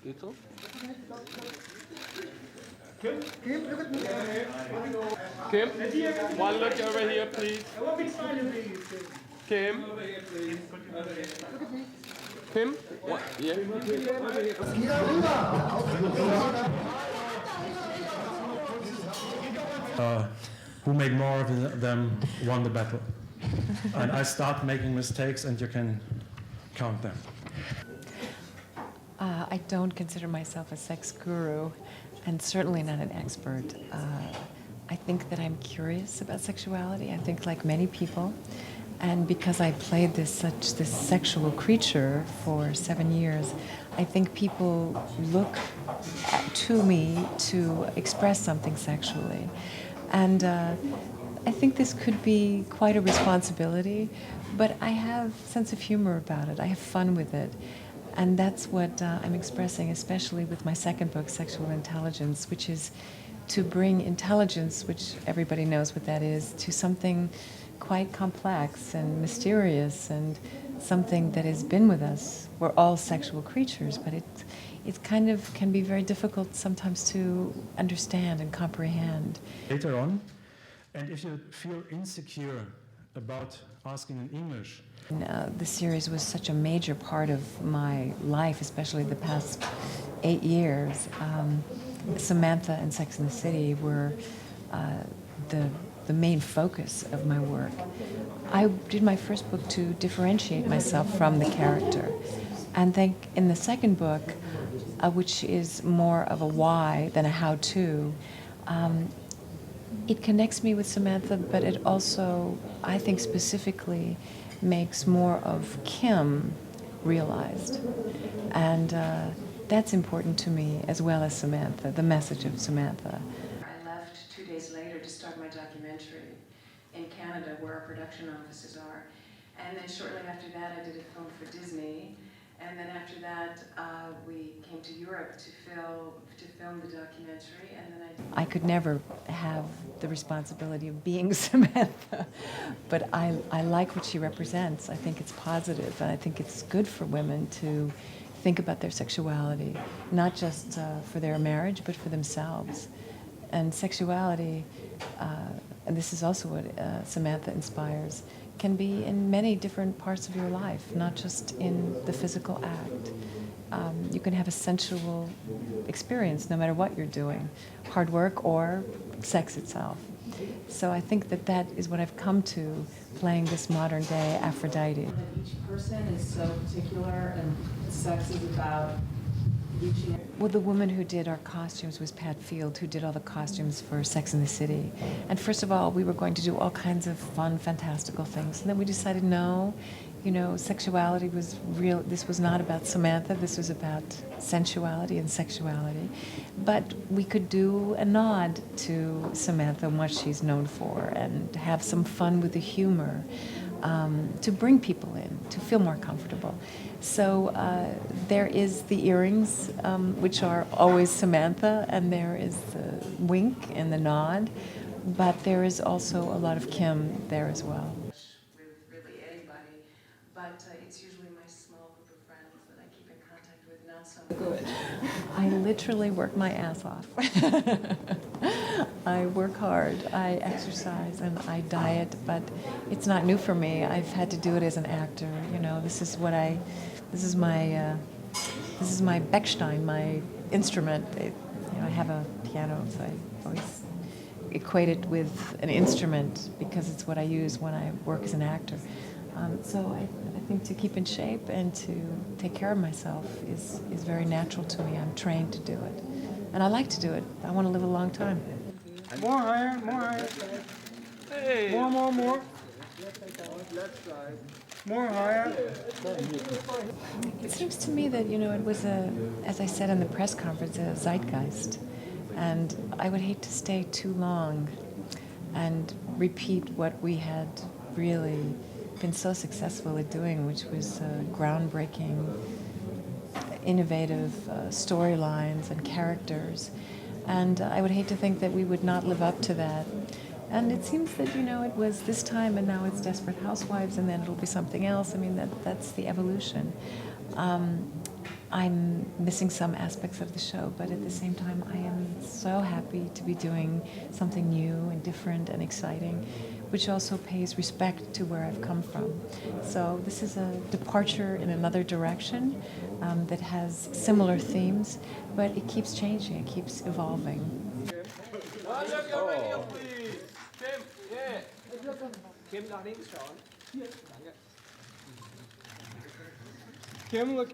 Little? Kim, look at me. Kim, one look over here, please. I won't be smiling at you. Kim. Kim? What? Yeah. Who made more of them won the battle. And I start making mistakes and you can count them. I don't consider myself a sex guru and certainly not an expert. I think that I'm curious about sexuality. I think like many people. And because I played this sexual creature for 7 years, I think people look to me to express something sexually. And I think this could be quite a responsibility, but I have a sense of humor about it. I have fun with it. And that's what I'm expressing, especially with my second book, Sexual Intelligence, which is to bring intelligence, which everybody knows what that is, to something quite complex and mysterious and something that has been with us. We're all sexual creatures, but it kind of can be very difficult sometimes to understand and comprehend. Later on, and if you feel insecure about asking in English. The series was such a major part of my life, especially the past 8 years. Samantha and Sex and the City were the main focus of my work. I did my first book to differentiate myself from the character. And then in the second book, which is more of a why than a how-to, it connects me with Samantha, but it also, I think specifically, makes more of Kim realized. And that's important to me as well as Samantha, the message of Samantha. I left 2 days later to start my documentary in Canada, where our production offices are. And then shortly after that, I did a film for Disney. And then after that, we came to Europe to film the documentary. And then I could never have the responsibility of being Samantha, but I like what she represents. I think it's positive, and I think it's good for women to think about their sexuality, not just for their marriage, but for themselves. And sexuality, and this is also what Samantha inspires, can be in many different parts of your life, not just in the physical act. You can have a sensual experience no matter what you're doing, hard work or sex itself. So I think that that is what I've come to playing this modern day Aphrodite. each person is so particular, and sex is about reaching. Well, the woman who did our costumes was Pat Field, who did all the costumes for Sex and the City. And first of all, we were going to do all kinds of fun, fantastical things. And then we decided, no, you know, sexuality was real. This was not about Samantha. This was about sensuality and sexuality. But we could do a nod to Samantha and what she's known for and have some fun with the humor. To bring people in, to feel more comfortable. So there is the earrings, which are always Samantha, and there is the wink and the nod, but there is also a lot of Kim there as well. With really anybody, but it's usually my small group of friends that I keep in contact with, not so good. I literally work my ass off. I work hard, I exercise, and I diet, but it's not new for me. I've had to do it as an actor. You know, this is my Bechstein, my instrument. I have a piano, so I always equate it with an instrument because it's what I use when I work as an actor. So I think to keep in shape and to take care of myself is very natural to me. I'm trained to do it. And I like to do it. I want to live a long time. More higher, more higher. Hey! More. Left side. More higher. It seems to me that, it was as I said in the press conference, a zeitgeist. And I would hate to stay too long and repeat what we had really been so successful at doing, which was groundbreaking, innovative storylines and characters. And I would hate to think that we would not live up to that. And it seems that, it was this time and now it's Desperate Housewives and then it'll be something else. I mean, that's the evolution. I'm missing some aspects of the show, but at the same time, I am so happy to be doing something new and different and exciting, which also pays respect to where I've come from. So this is a departure in another direction that has similar themes, but it keeps changing, it keeps evolving. One look over here, please. Kim, yeah. Kim, look.